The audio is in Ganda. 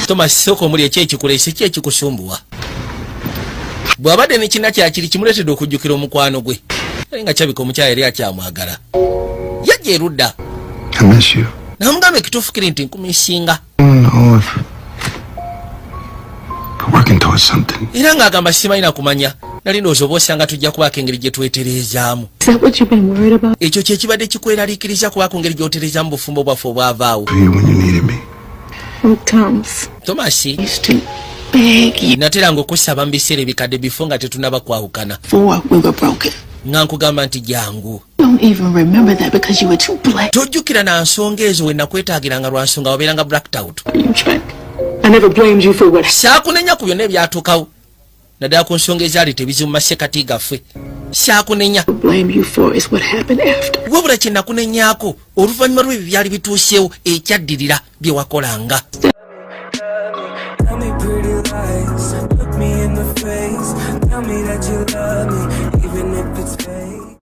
Thomas soko muli ekyekikulese kyekikusumbuwa. Bw'abadde ne kina kyakiri kimuleetedde okujjukira omukwano gwe. Nga kyabika omukyala yali akyamwagala. Yajja erudda. Namugambe ekituufu kiri nti nkumisinga. Era ng'agamba simalina kumanya. Nali ndowooza oba osanga tujja kubaako engeri gye tweterezaamu. Ekyo kye kibadde kikweraliikiriza kubaako engeri gy'oterezaamu bufumbo bwaffe obwavaawo. Thomas nateranga okusaba mu biseera ebikadde bifo nga tetunaba kwawukana. Nga nkugamba nti jangu. Tojjukira na nsonga ezo we nakwetaagiranga lwa nsonga wabeeranga blacked out. Saakunenya ku byonna ebyatuukawo. Naddala ku nsonga ezaali tebizi mu masekati gaffe. Saakunenya. Wabula kye nakunenyaako oluvannyuma lw'ebyo byali bituuseewo ekyaddirira bye wakolanga. Tell me pretty lies, look me in the face, tell me that you love me, even if it's fake.